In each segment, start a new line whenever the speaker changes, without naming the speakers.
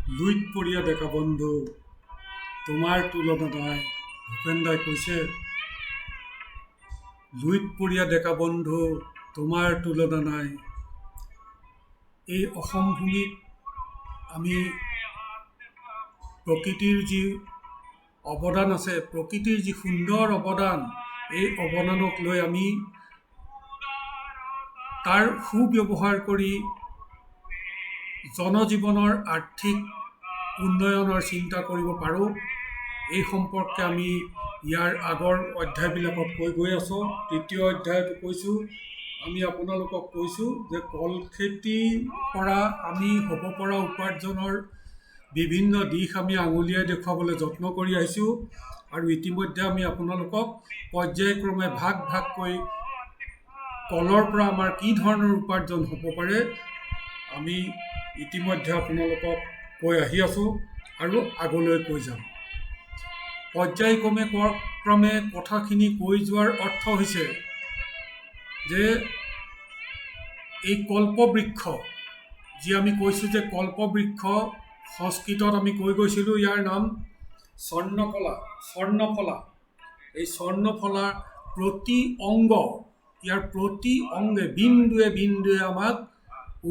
লুইতপৰীয়া ডেকা বন্ধু তোমাৰ তুলনা নাই। ভূপেন দাই কৈছে, লুইতপৰীয়া ডেকা বন্ধু তোমাৰ তুলনা নাই। এই অসম ভূমিত আমি প্ৰকৃতিৰ যি অৱদান আছে, প্ৰকৃতিৰ যি সুন্দৰ অৱদান, এই অৱদানক লৈ আমি তাৰ সুব্যৱহাৰ কৰি জনজীৱনৰ আৰ্থিক উন্নয়নৰ চিন্তা কৰিব পাৰোঁ। এই সম্পৰ্কে আমি ইয়াৰ আগৰ অধ্যায়বিলাকত কৈ গৈ আছোঁ। তৃতীয় অধ্যায়তো কৈছোঁ, আমি আপোনালোকক কৈছোঁ যে কল খেতিৰ পৰা আমি হ'ব পৰা উপাৰ্জনৰ বিভিন্ন দিশ আমি আঙুলিয়াই দেখুৱাবলৈ যত্ন কৰি আহিছোঁ। আৰু ইতিমধ্যে আমি আপোনালোকক পৰ্যায়ক্ৰমে ভাগ ভাগকৈ কলৰ পৰা আমাৰ কি ধৰণৰ উপাৰ্জন হ'ব পাৰে আমি ইতিমধ্যে আপোনালোকক কৈ আহি আছোঁ আৰু আগলৈ কৈ যাম। পৰ্যায়ক্ৰমে কথাখিনি কৈ যোৱাৰ অৰ্থ হৈছে যে এই কল্পবৃক্ষ, যি আমি কৈছোঁ যে কল্পবৃক্ষ, সংস্কৃতত আমি কৈ গৈছিলোঁ ইয়াৰ নাম স্বৰ্ণফলা। এই স্বৰ্ণফলা প্ৰতি অংগ, ইয়াৰ প্ৰতি অংগে বিন্দুৱে বিন্দুৱে আমাক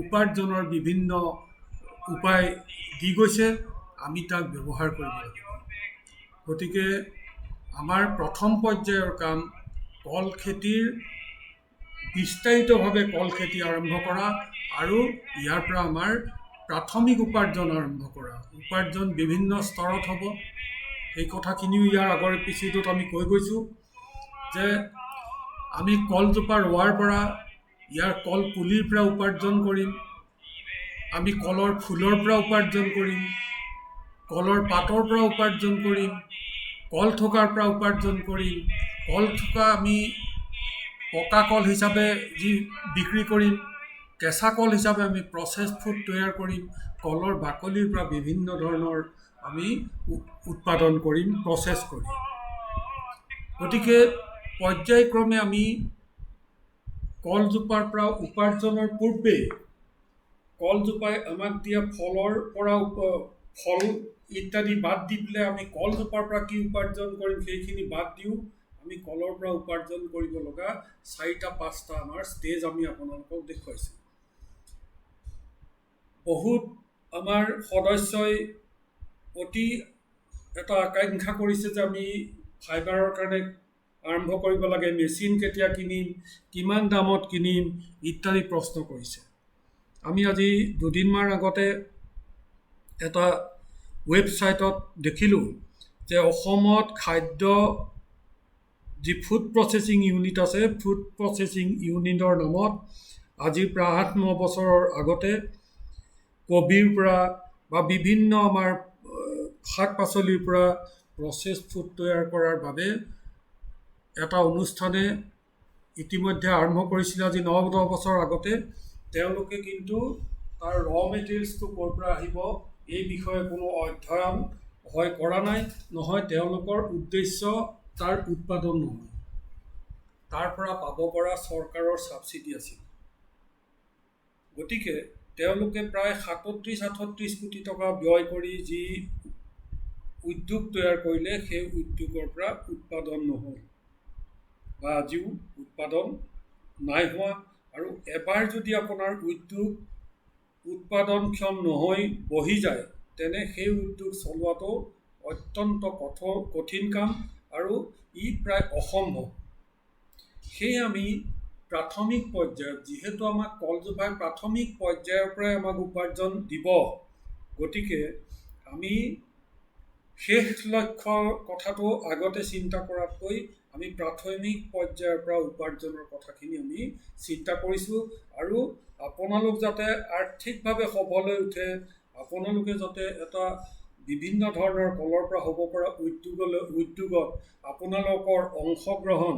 উপাৰ্জনৰ বিভিন্ন উপায় দি গৈছে। আমি তাক ব্যৱহাৰ কৰিব লাগিব। গতিকে আমাৰ প্ৰথম পৰ্যায়ৰ কাম কল খেতিৰ বিস্তাৰিতভাৱে কল খেতি আৰম্ভ কৰা আৰু ইয়াৰ পৰা আমাৰ প্ৰাথমিক উপাৰ্জন আৰম্ভ কৰা। উপাৰ্জন বিভিন্ন স্তৰত হ'ব। সেই কথাখিনিও ইয়াৰ আগৰ এপিছ'ডত আমি কৈ গৈছোঁ যে আমি কলজোপা ৰোৱাৰ পৰা ইয়াৰ কল পুলিৰ পৰা উপাৰ্জন কৰিম, আমি কলৰ ফুলৰ পৰা উপাৰ্জন কৰিম, কলৰ পাতৰ পৰা উপাৰ্জন কৰিম, কল থকাৰ পৰা উপাৰ্জন কৰিম, কল থকা আমি পকা কল হিচাপে যি বিক্ৰী কৰিম, কেঁচা কল হিচাপে আমি প্ৰচেছ ফুড তৈয়াৰ কৰিম, কলৰ বাকলিৰ পৰা বিভিন্ন ধৰণৰ আমি উৎপাদন কৰিম, প্ৰচেছ কৰিম। গতিকে পৰ্যায়ক্ৰমে আমি কলজোপাৰ পৰা উপাৰ্জনৰ পূৰ্বে কলজোপাই আমাক দিয়া ফলৰ পৰা ফল ইত্যাদি বাদ দি পেলাই আমি কলজোপাৰ পৰা কি উপাৰ্জন কৰিম সেইখিনি বাদ দিওঁ। আমি কলৰ পৰা উপাৰ্জন কৰিব লগা 4-5টা আমাৰ ষ্টেজ আমি আপোনালোকক দেখুৱাইছোঁ। বহুত আমাৰ সদস্যই অতি এটা আকাংক্ষা কৰিছে যে আমি ফাইবাৰৰ কাৰণে আৰম্ভ কৰিব লাগে, মেচিন কেতিয়া কিনিম, কিমান দামত কিনিম ইত্যাদি প্ৰশ্ন কৰিছে। আমি আজি দুদিনমান আগতে এটা ৱেবছাইটত দেখিলোঁ যে অসমত খাদ্য যি ফুড প্ৰচেছিং ইউনিট আছে, ফুড প্ৰচেছিং ইউনিটৰ নামত আজিৰ প্ৰায় 8-9 বছৰৰ আগতে কবিৰ পৰা বা বিভিন্ন আমাৰ শাক পাচলিৰ পৰা প্ৰচেছ ফুড তৈয়াৰ কৰাৰ বাবে এটা অনুষ্ঠানে ইতিমধ্যে আৰম্ভ কৰিছিলে। আজি 9-10 বছৰ আগতে তেওঁলোকে কিন্তু তাৰ মেটেৰিয়েলছটো ক'ৰ পৰা আহিব এই বিষয়ে কোনো অধ্যয়ন হয় কৰা নাই, নহয় তেওঁলোকৰ উদ্দেশ্য তাৰ উৎপাদন নহয়, তাৰ পৰা পাব পৰা চৰকাৰৰ ছাবচিডি আছিল। গতিকে তেওঁলোকে প্ৰায় 37-38 কোটি টকা ব্যয় কৰি যি উদ্যোগ তৈয়াৰ কৰিলে, সেই উদ্যোগৰ পৰা উৎপাদন নহ'ল বা আজিও উৎপাদন নাই হোৱা। আৰু এবাৰ যদি আপোনাৰ উদ্যোগ উৎপাদনক্ষম নহৈ বহি যায়, তেনে সেই উদ্যোগ চলোৱাটো অত্যন্ত কঠিন কাম আৰু ই প্ৰায় অসম্ভৱ। সেয়ে আমি প্ৰাথমিক পৰ্যায়ত, যিহেতু আমাক কলজোপাই প্ৰাথমিক পৰ্যায়ৰ পৰাই আমাক উপাৰ্জন দিব, গতিকে আমি শেষ লক্ষ্যৰ কথাটো আগতে চিন্তা কৰাতকৈ আমি প্ৰাথমিক পৰ্যায়ৰ পৰা উপাৰ্জনৰ কথাখিনি আমি চিন্তা কৰিছোঁ। আৰু আপোনালোক যাতে আৰ্থিকভাৱে সবল হৈ উঠে, আপোনালোকে যাতে এটা বিভিন্ন ধৰণৰ কলৰ পৰা হ'ব পৰা উদ্যোগত আপোনালোকৰ অংশগ্ৰহণ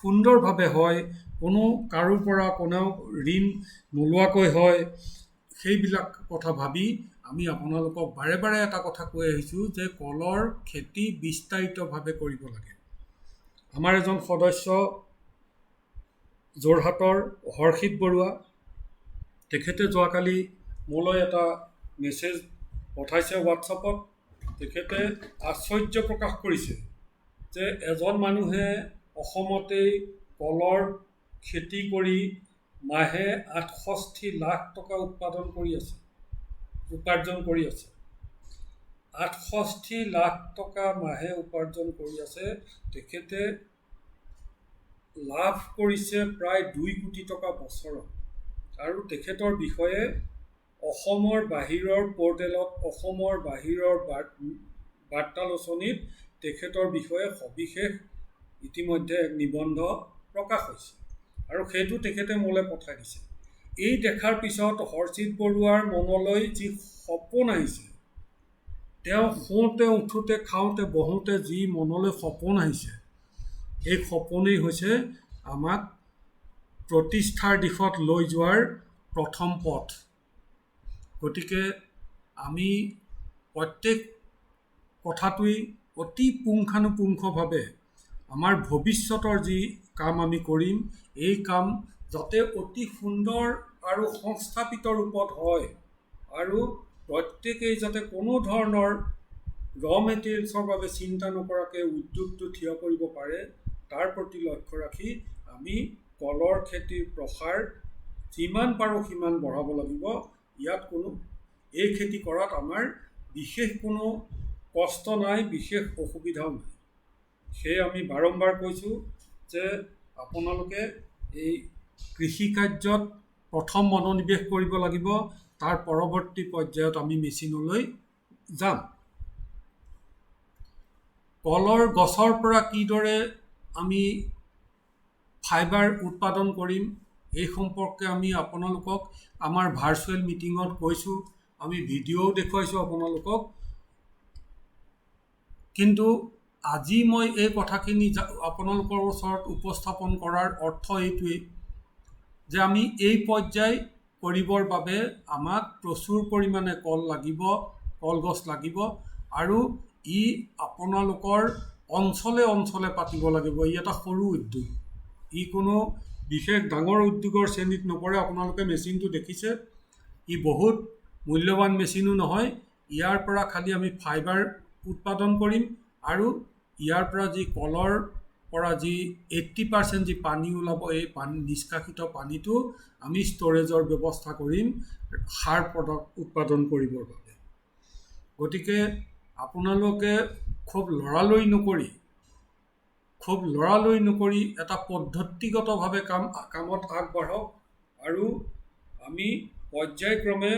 সুন্দৰভাৱে হয়, কোনো কাৰো পৰা কোনেও ঋণ নোলোৱাকৈ হয়, সেইবিলাক কথা ভাবি আমি আপোনালোকক বাৰে বাৰে এটা কথা কৈ আহিছোঁ যে কলৰ খেতি বিস্তাৰিতভাৱে কৰিব লাগে। আমাৰ এজন সদস্য যোৰহাটৰ হৰ্ষিত বৰুৱা, তেখেতে যোৱাকালি মোলৈ এটা মেছেজ পঠাইছে হোৱাটছআপত। তেখেতে আশ্চৰ্য প্ৰকাশ কৰিছে যে এজন মানুহে অসমতেই কলৰ খেতি কৰি মাহে ৬৮ লাখ টকা উপাৰ্জন কৰি আছে। ৬৮ লাখ টকা মাহে উপাৰ্জন কৰি আছে। তেখেতে লাভ কৰিছে প্ৰায় ২ কোটি টকা বছৰত। আৰু তেখেতৰ বিষয়ে অসমৰ বাহিৰৰ পৰ্টেলত, অসমৰ বাহিৰৰ বাৰ্তালোচনীত তেখেতৰ বিষয়ে সবিশেষ ইতিমধ্যে এক নিবন্ধ প্ৰকাশ হৈছে আৰু সেইটো তেখেতে মোলৈ পঠাই দিছে। এই দেখাৰ পিছত হৰজিত বৰুৱাৰ মনলৈ যি সপোন আহিছে, তেওঁ শুওঁতে উঠোঁতে খাওঁতে বহোঁতে যি মনলৈ সপোন আহিছে, এই সপোনেই হৈছে আমাক প্ৰতিষ্ঠাৰ দিশত লৈ যোৱাৰ প্ৰথম পথ। গতিকে আমি প্ৰত্যেক কথাটোৱেই অতি পুংখানুপুংখভাৱে আমাৰ ভৱিষ্যতৰ যি কাম আমি কৰিম, এই কাম যাতে অতি সুন্দৰ আৰু সংস্থাপিত ৰূপত হয় আৰু প্ৰত্যেকেই যাতে কোনো ধৰণৰ মেটেৰিয়েলছৰ বাবে চিন্তা নকৰাকৈ উদ্যোগটো থিয় কৰিব পাৰে, তাৰ প্ৰতি লক্ষ্য ৰাখি আমি কলৰ খেতিৰ প্ৰসাৰ যিমান পাৰোঁ সিমান বঢ়াব লাগিব। ইয়াত এই খেতি কৰাত আমাৰ বিশেষ কোনো কষ্ট নাই, বিশেষ অসুবিধাও নাই। সেয়ে আমি বাৰম্বাৰ কৈছোঁ যে আপোনালোকে এই কৃষি কাৰ্যত প্ৰথম মনোনিৱেশ কৰিব লাগিব, তাৰ পৰৱৰ্তী পৰ্যায়ত আমি মেচিনলৈ যাম। কলৰ গছৰ পৰা কিদৰে আমি ফাইবাৰ উৎপাদন কৰিম, এই সম্পৰ্কে আমি আপোনালোকক আমাৰ ভাৰ্চুৱেল মিটিঙত কৈছোঁ, আমি ভিডিঅ'ও দেখুৱাইছোঁ আপোনালোকক। কিন্তু আজি মই এই কথাখিনি আপোনালোকৰ ওচৰত উপস্থাপন কৰাৰ অৰ্থ এইটোৱেই যে আমি এই পৰ্যায় কৰিবৰ বাবে আমাক প্ৰচুৰ পৰিমাণে কলগছ লাগিব আৰু ই আপোনালোকৰ অঞ্চলে অঞ্চলে পাতিব লাগিব। ই এটা সৰু উদ্যোগ, ই কোনো বিশেষ ডাঙৰ উদ্যোগৰ শ্ৰেণীত নপৰে। আপোনালোকে মেচিনটো দেখিছে, ই বহুত মূল্যৱান মেচিনো নহয়। ইয়াৰ পৰা খালি আমি ফাইবাৰ উৎপাদন কৰিম আৰু ইয়াৰ পৰা যি কলৰ পৰা যি 80% যি পানী ওলাব, এই নিষ্কাশিত পানীটো আমি ষ্ট'ৰেজৰ ব্যৱস্থা কৰিম সাৰ প্ৰডাক্ট উৎপাদন কৰিবৰ বাবে। গতিকে আপোনালোকে খুব লৰালৰি নকৰি এটা পদ্ধতিগতভাৱে কামত আগবাঢ়ক আৰু আমি পৰ্যায়ক্ৰমে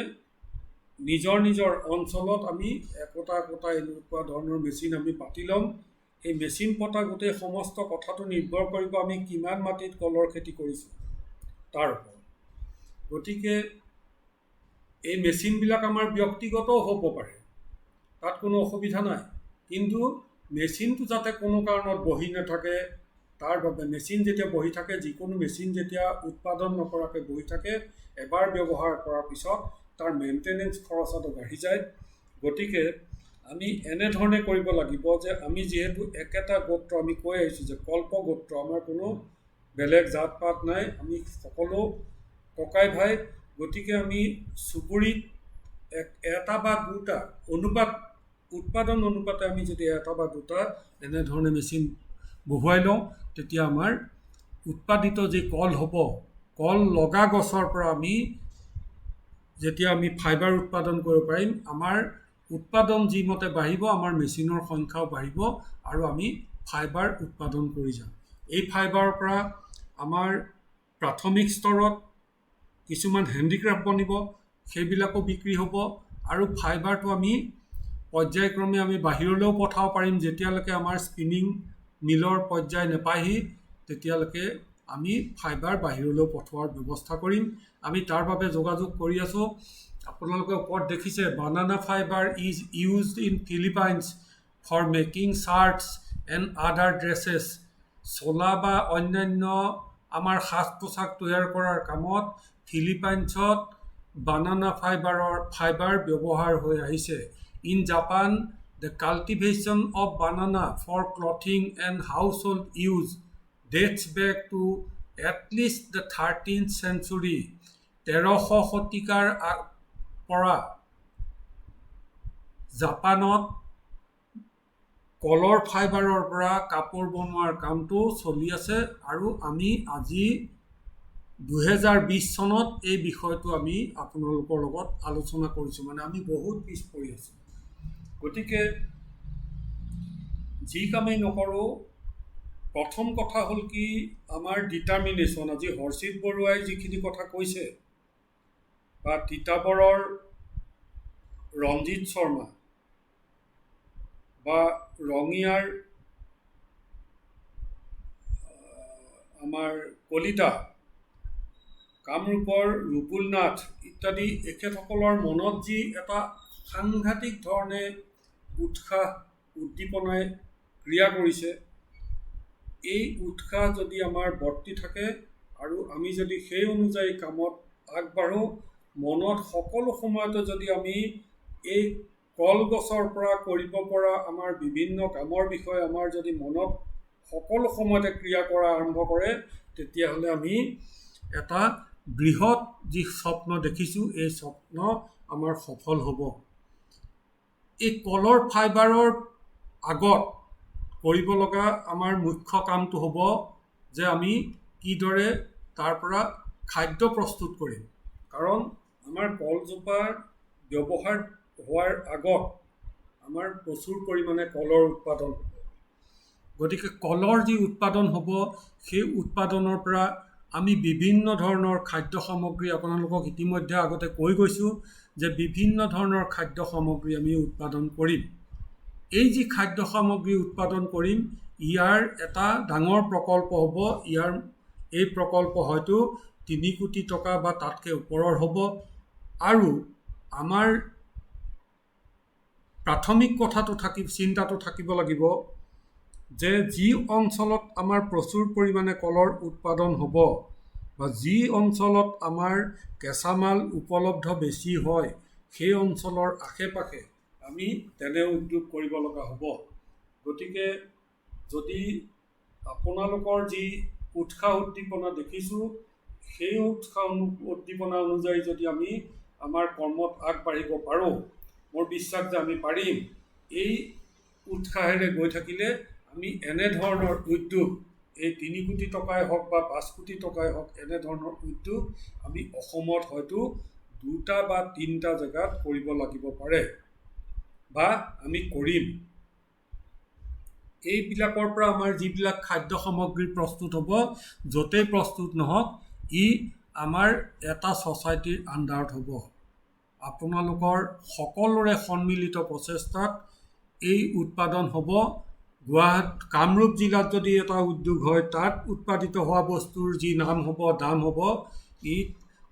নিজৰ নিজৰ অঞ্চলত আমি একোটা এনেকুৱা ধৰণৰ মেচিন আমি পাতি ল'ম। এই মেচিন পতা গোটেই সমস্ত কথাটো নিৰ্ভৰ কৰিব আমি কিমান মাটিত কলৰ খেতি কৰিছোঁ তাৰ ওপৰত। গতিকে এই মেচিনবিলাক আমাৰ ব্যক্তিগতও হ'ব পাৰে, তাত কোনো অসুবিধা নাই। কিন্তু মেচিনটো যাতে কোনো কাৰণত বহি নাথাকে, তাৰ বাবে মেচিন যেতিয়া বহি থাকে, যিকোনো মেচিন যেতিয়া উৎপাদন নকৰাকৈ বহি থাকে, এবাৰ ব্যৱহাৰ কৰাৰ পিছত তাৰ মেইনটেনেঞ্চ খৰচাটো বাঢ়ি যায়। গতিকে আমি এনেধৰণে কৰিব লাগিব যে আমি যিহেতু একেটা গোত্ৰ, আমি কৈ আহিছোঁ যে কল্প গোত্ৰ, আমাৰ কোনো বেলেগ জাত পাত নাই, আমি সকলো ককাই ভাই। গতিকে আমি চুবুৰীত এটা বা দুটা উৎপাদন অনুপাতে আমি যদি এটা বা দুটা এনেধৰণে মেচিন বহুৱাই লওঁ, তেতিয়া আমাৰ উৎপাদিত যি কল হ'ব, কল লগা গছৰ পৰা যেতিয়া আমি ফাইবাৰ উৎপাদন কৰিব পাৰিম, আমাৰ উৎপাদন যিমতে বাঢ়িব, আমাৰ মেচিনৰ সংখ্যাও বাঢ়িব আৰু আমি ফাইবাৰ উৎপাদন কৰি যাম। এই ফাইবাৰৰ পৰা আমাৰ প্ৰাথমিক স্তৰত কিছুমান হেণ্ডিক্ৰাফ্ট বনিব, সেইবিলাকো বিক্ৰী হ'ব আৰু ফাইবাৰটো আমি পৰ্যায়ক্ৰমে আমি বাহিৰলৈও পঠাব পাৰিম। যেতিয়ালৈকে আমাৰ স্পিনিং মিলৰ পৰ্যায় নাপায়হি, তেতিয়ালৈকে আমি ফাইবাৰ বাহিৰলৈও পঠোৱাৰ ব্যৱস্থা কৰিম। আমি তাৰ বাবে যোগাযোগ কৰি আছোঁ। আপোনালোকে ওপৰত দেখিছে, banana fibre is used in Philippines for making shirts and other dresses. চোলা বা অন্যান্য আমাৰ সাজ পোছাক তৈয়াৰ কৰাৰ কামত ফিলিপাইনছত বানানা ফাইবাৰ ব্যৱহাৰ হৈ আহিছে। In Japan, the cultivation of banana for clothing and household use dates back to at least the 13th century। 1300 শতিকাৰ পৰা জাপানত কলৰ ফাইবাৰৰ পৰা কাপোৰ বনোৱাৰ কামটো চলি আছে আৰু আমি আজি 2020 চনত এই বিষয়টো আমি আপোনালোকৰ লগত আলোচনা কৰিছোঁ। মানে আমি বহুত পিছ পৰি আছোঁ। গতিকে যি কামেই নকৰোঁ, প্ৰথম কথা হ'ল কি, আমাৰ ডিটাৰমিনেশ্যন। আজি হৰ্ষিত বৰুৱাই যিখিনি কথা কৈছে বা তিতাবৰৰ ৰঞ্জিত শৰ্মা বা ৰঙিয়াৰ আমাৰ কলিতা, কামৰূপৰ ৰুবুল নাথ ইত্যাদি এখেতসকলৰ মনত যি এটা সাংঘাতিক ধৰণে উৎসাহ উদ্দীপনাই ক্ৰিয়া কৰিছে, এই উৎসাহ যদি আমাৰ বৰ্তি থাকে আৰু আমি যদি সেই অনুযায়ী কামত আগবাঢ়োঁ, মনত সকলো সময়তে যদি আমি এই কলগছৰ পৰা কৰিব পৰা আমাৰ বিভিন্ন কামৰ বিষয়ে আমাৰ যদি মনত সকলো সময়তে ক্ৰিয়া কৰা আৰম্ভ কৰে, তেতিয়াহ'লে আমি এটা বৃহৎ যি স্বপ্ন দেখিছোঁ, এই স্বপ্ন আমাৰ সফল হ'ব। এই কলৰ ফাইবাৰৰ আগত কৰিব লগা আমাৰ মুখ্য কামটো হ'ব যে আমি কিদৰে তাৰ পৰা খাদ্য প্ৰস্তুত কৰিম। কাৰণ আমাৰ কলজোপাৰ ব্যৱহাৰ হোৱাৰ আগত আমাৰ প্ৰচুৰ পৰিমাণে কলৰ উৎপাদন হ'ব। গতিকে কলৰ যি উৎপাদন হ'ব, সেই উৎপাদনৰ পৰা আমি বিভিন্ন ধৰণৰ খাদ্য সামগ্ৰী, আপোনালোকক ইতিমধ্যে আগতে কৈ গৈছোঁ যে বিভিন্ন ধৰণৰ খাদ্য সামগ্ৰী আমি উৎপাদন কৰিম। এই যি খাদ্য সামগ্ৰী উৎপাদন কৰিম, ইয়াৰ এটা ডাঙৰ প্ৰকল্প হ'ব। এই প্ৰকল্প হয়তো 3 কোটি টকা বা তাতকৈ ওপৰৰ হ'ব। আৰু আমাৰ প্ৰাথমিক চিন্তাটো থাকিব লাগিব যে যি অঞ্চলত আমাৰ প্ৰচুৰ পৰিমাণে কলৰ উৎপাদন হ'ব বা যি অঞ্চলত আমাৰ কেঁচামাল উপলব্ধ বেছি হয়, সেই অঞ্চলৰ আশে পাশে আমি তেনে উদ্যোগ কৰিব লগা হ'ব। গতিকে যদি আপোনালোকৰ যি উৎসাহ উদ্দীপনা দেখিছোঁ, সেই উৎসাহ উদ্দীপনা অনুযায়ী যদি আমি আমাৰ কৰ্মত আগবাঢ়িব পাৰোঁ, মোৰ বিশ্বাস যে আমি পাৰিম। এই উৎসাহেৰে গৈ থাকিলে আমি এনেধৰণৰ উদ্যোগ, এই 3 কোটি টকাই হওক বা 5 কোটি টকাই হওক, এনেধৰণৰ উদ্যোগ আমি অসমত হয়তো 2টা বা 3টা জেগাত কৰিব লাগিব পাৰে বা আমি কৰিম। এইবিলাকৰ পৰা আমাৰ যিবিলাক খাদ্য সামগ্ৰী প্ৰস্তুত হ'ব, য'তেই প্ৰস্তুত নহওক, ই আমাৰ এটা ছ'চাইটিৰ আণ্ডাৰত হ'ব। আপোনালোকৰ সকলোৰে সন্মিলিত প্ৰচেষ্টাত এই উৎপাদন হ'ব। কামৰূপ জিলাত যদি এটা উদ্যোগ হয়, তাত উৎপাদিত হোৱা বস্তুৰ যি দাম হ'ব, ই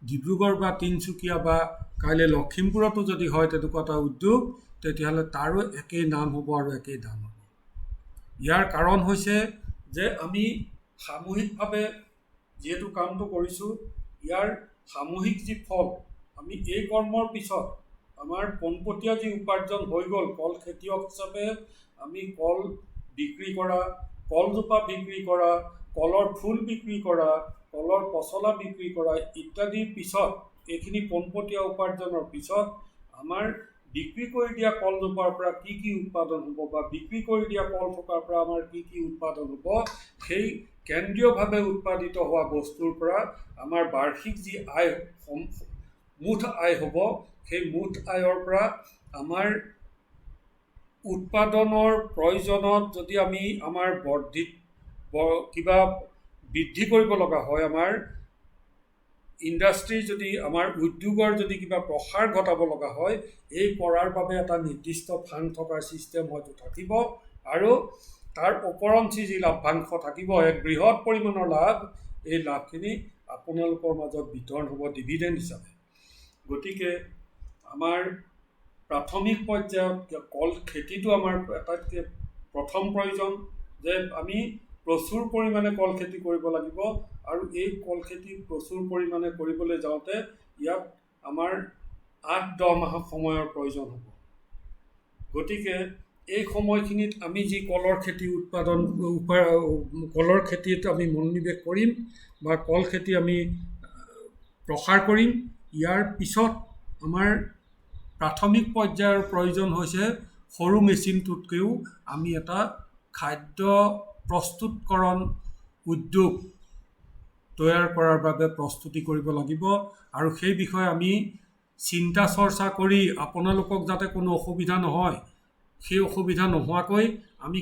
ডিব্ৰুগড় বা তিনিচুকীয়া বা কাইলৈ লখিমপুৰতো যদি হয় তেনেকুৱা এটা উদ্যোগ, তেতিয়াহ'লে তাৰো একেই নাম হ'ব আৰু একেই দাম হ'ব। ইয়াৰ কাৰণ হৈছে যে আমি সামূহিকভাৱে যিহেতু কামটো কৰিছোঁ, ইয়াৰ সামূহিক যি ফল, আমি এই কৰ্মৰ পিছত আমাৰ পোনপটীয়া যি উপাৰ্জন হৈ গ'ল, কল খেতিয়ক হিচাপে আমি কল বিক্ৰী কৰা, কলজোপা বিক্ৰী কৰা, কলৰ ফুল বিক্ৰী কৰা, কলৰ পচলা বিক্ৰী কৰা ইত্যাদিৰ পিছত, এইখিনি পোনপটীয়া উপাৰ্জনৰ পিছত আমাৰ বিক্ৰী কৰি দিয়া কলজোপাৰ পৰা কি কি উৎপাদন হ'ব বা বিক্ৰী কৰি দিয়া কল থকাৰ পৰা আমাৰ কি কি উৎপাদন হ'ব, সেই কেন্দ্ৰীয়ভাৱে উৎপাদিত হোৱা বস্তুৰ পৰা আমাৰ বাৰ্ষিক যি আয়, মুঠ আয় হ'ব, সেই মুঠ আয়ৰ পৰা আমাৰ উৎপাদনৰ প্ৰয়োজনত যদি আমি আমাৰ কিবা বৃদ্ধি কৰিব লগা হয়, আমাৰ ইণ্ডাষ্ট্ৰীৰ যদি আমাৰ উদ্যোগৰ যদি কিবা প্ৰসাৰ ঘটাব লগা হয়, এই কৰাৰ বাবে এটা নিৰ্দিষ্ট ফাণ্ড থকাৰ ছিষ্টেম হয়তো থাকিব আৰু তাৰ ওপৰঞ্চি যি লাভাংশ থাকিব, এক বৃহৎ পৰিমাণৰ লাভ, এই লাভখিনি আপোনালোকৰ মাজত বিতৰণ হ'ব ডিভিডেণ্ড হিচাপে। গতিকে আমাৰ প্ৰাথমিক পৰ্যায়ত কল খেতিটো আমাৰ আটাইতকৈ প্ৰথম প্ৰয়োজন, যে আমি প্ৰচুৰ পৰিমাণে কল খেতি কৰিব লাগিব আৰু এই কল খেতি প্ৰচুৰ পৰিমাণে কৰিবলৈ যাওঁতে ইয়াত আমাৰ 8-10 মাহ সময়ৰ প্ৰয়োজন হ'ব। গতিকে এই সময়খিনিত আমি যি কলৰ খেতিত আমি মনোনিৱেশ কৰিম বা কল খেতি আমি প্ৰসাৰ কৰিম, ইয়াৰ পিছত আমাৰ প্ৰাথমিক পৰ্যায়ৰ প্ৰয়োজন হৈছে সৰু মেচিনটোতকৈও আমি এটা খাদ্য প্ৰস্তুতকৰণ উদ্যোগ তৈয়াৰ কৰাৰ বাবে প্ৰস্তুতি কৰিব লাগিব আৰু সেই বিষয়ে আমি চিন্তা চৰ্চা কৰি আপোনালোকক যাতে কোনো অসুবিধা নহয়, সেই অসুবিধা নোহোৱাকৈ আমি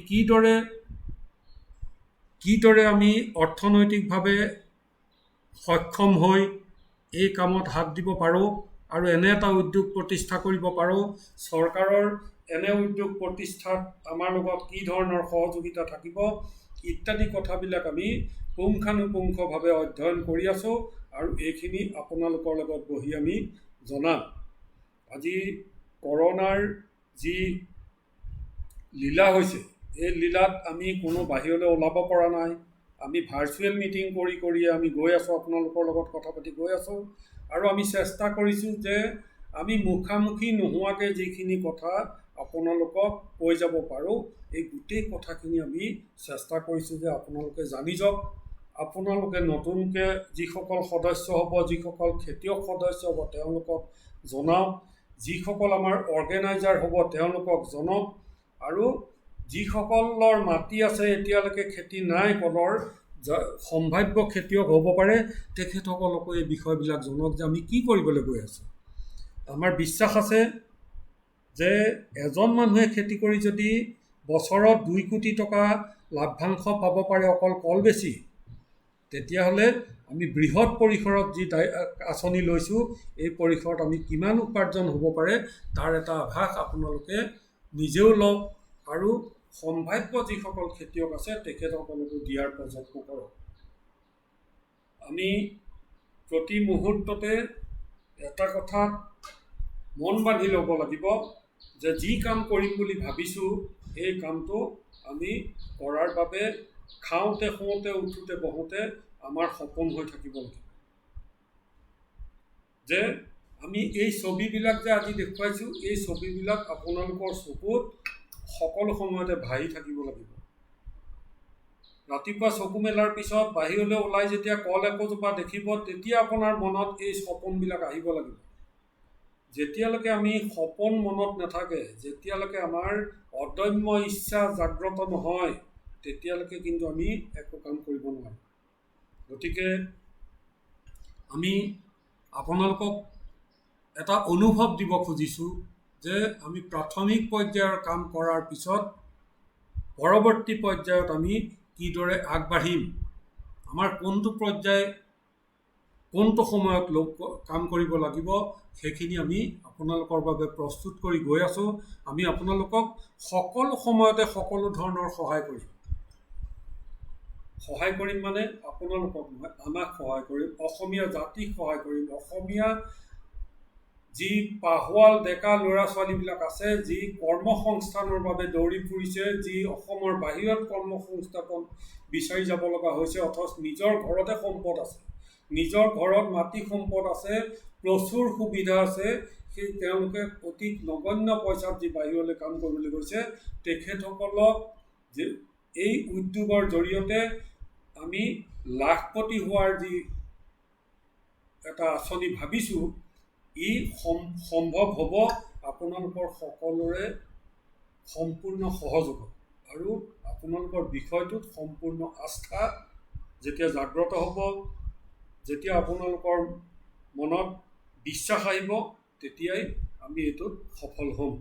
কিদৰে আমি অৰ্থনৈতিকভাৱে সক্ষম হৈ এই কামত হাত দিব পাৰোঁ আৰু এনে এটা উদ্যোগ প্ৰতিষ্ঠা কৰিব পাৰোঁ, চৰকাৰৰ এনে উদ্যোগ প্ৰতিষ্ঠাত আমাৰ লগত কি ধৰণৰ সহযোগিতা থাকিব ইত্যাদি কথাবিলাক আমি পুংখানুপুংখভাৱে অধ্যয়ন কৰি আছোঁ আৰু এইখিনি আপোনালোকৰ লগত বহি আমি জনাম। আজি কৰোণাৰ যি লীলা হৈছে, এই লীলাত আমি কোনো বাহিৰলৈ ওলাব পৰা নাই। আমি ভাৰ্চুৱেল মিটিং কৰি আমি গৈ আছোঁ, আপোনালোকৰ লগত কথা পাতি গৈ আছোঁ আৰু আমি চেষ্টা কৰিছোঁ যে আমি মুখামুখি নোহোৱাকৈ যিখিনি কথা আপোনালোকক কৈ যাব পাৰোঁ, এই গোটেই কথাখিনি আমি চেষ্টা কৰিছোঁ যে আপোনালোকে জানি যাওক। আপোনালোকে নতুনকৈ যিসকল সদস্য হ'ব, যিসকল খেতিয়ক সদস্য হ'ব তেওঁলোকক জনাওক, যিসকল আমাৰ অৰ্গেনাইজাৰ হ'ব তেওঁলোকক জনাওক আৰু যিসকলৰ মাটি আছে এতিয়ালৈকে খেতি নাই কলৰ, সম্ভাৱ্য খেতিয়ক হ'ব পাৰে, তেখেতসকলকো এই বিষয়বিলাক জনাওক যে আমি কি কৰিবলৈ গৈ আছোঁ। আমাৰ বিশ্বাস আছে যে এজন মানুহে খেতি কৰি যদি বছৰত 2 কোটি টকা লাভ্যাংশ পাব পাৰে অকল কল বেচি, তেতিয়াহ'লে আমি বৃহৎ পৰিসৰত যি আঁচনি লৈছোঁ এই পৰিসৰত আমি কিমান উপাৰ্জন হ'ব পাৰে তাৰ এটা আভাস আপোনালোকে নিজেও লওক আৰু সম্ভাৱ্য যিসকল খেতিয়ক আছে তেখেতসকলকো দিয়াৰ প্ৰযত্ন কৰক। আমি প্ৰতি মুহূৰ্ততে এটা কথাত মন বান্ধি ল'ব লাগিব যে যি কাম কৰিম বুলি ভাবিছোঁ এই কামটো আমি কৰাৰ বাবে খাওঁতে শুওঁতে উঠোঁতে বহোঁতে আমাৰ সপোন হৈ থাকিব লাগিব। যে আমি এই ছবিবিলাক যে আজি দেখুৱাইছোঁ, এই ছবিবিলাক আপোনালোকৰ চকুত সকলো সময়তে ভাহি থাকিব লাগিব। ৰাতিপুৱা চকু মেলাৰ পিছত বাহিৰলৈ ওলাই যেতিয়া কল একোজোপা দেখিব, তেতিয়া আপোনাৰ মনত এই সপোনবিলাক আহিব লাগিব। যেতিয়ালৈকে আমি সপোন মনত নাথাকে, যেতিয়ালৈকে আমাৰ অদম্য ইচ্ছা জাগ্ৰত নহয়, তেতিয়ালৈকে কিন্তু আমি একো কাম কৰিব নোৱাৰোঁ। গতিকে আমি আপোনালোকক এটা অনুভৱ দিব খুজিছোঁ যে আমি প্ৰাথমিক পৰ্যায়ৰ কাম কৰাৰ পিছত পৰৱৰ্তী পৰ্যায়ত আমি কিদৰে আগবাঢ়িম, আমাৰ কোনটো পৰ্যায় কোনটো সময়ত কাম কৰিব লাগিব, সেইখিনি আমি আপোনালোকৰ বাবে প্ৰস্তুত কৰি গৈ আছোঁ। আমি আপোনালোকক সকলো সময়তে সকলো ধৰণৰ সহায় কৰিম মানে আপোনালোকক নহয়, আমাক সহায় কৰিম, অসমীয়া জাতিক সহায় কৰিম, অসমীয়া যি পাহোৱাল ডেকা ল'ৰা ছোৱালীবিলাক আছে, যি কৰ্মসংস্থানৰ বাবে দৌৰি ফুৰিছে, যি অসমৰ বাহিৰত কৰ্মসংস্থাপন বিচাৰি যাব লগা হৈছে, অথচ নিজৰ ঘৰতে সম্পদ আছে, নিজৰ ঘৰত মাটি সম্পদ আছে, প্ৰচুৰ সুবিধা আছে, সেই তেওঁলোকে অতি নগণ্য পইচাত যি বাহিৰলৈ কাম কৰিবলৈ গৈছে, তেখেতসকলক যে এই উদ্যোগৰ জৰিয়তে আমি লাখপতি হোৱাৰ যি এটা আঁচনি ভাবিছোঁ, ই সম্ভৱ হ'ব আপোনালোকৰ সকলোৰে সম্পূৰ্ণ সহযোগত আৰু আপোনালোকৰ বিষয়টোত সম্পূৰ্ণ আস্থা যেতিয়া জাগ্ৰত হ'ব, যেতিয়া আপোনালোকৰ মনত বিশ্বাস আহিব, তেতিয়াই আমি এইটোত সফল হ'ম।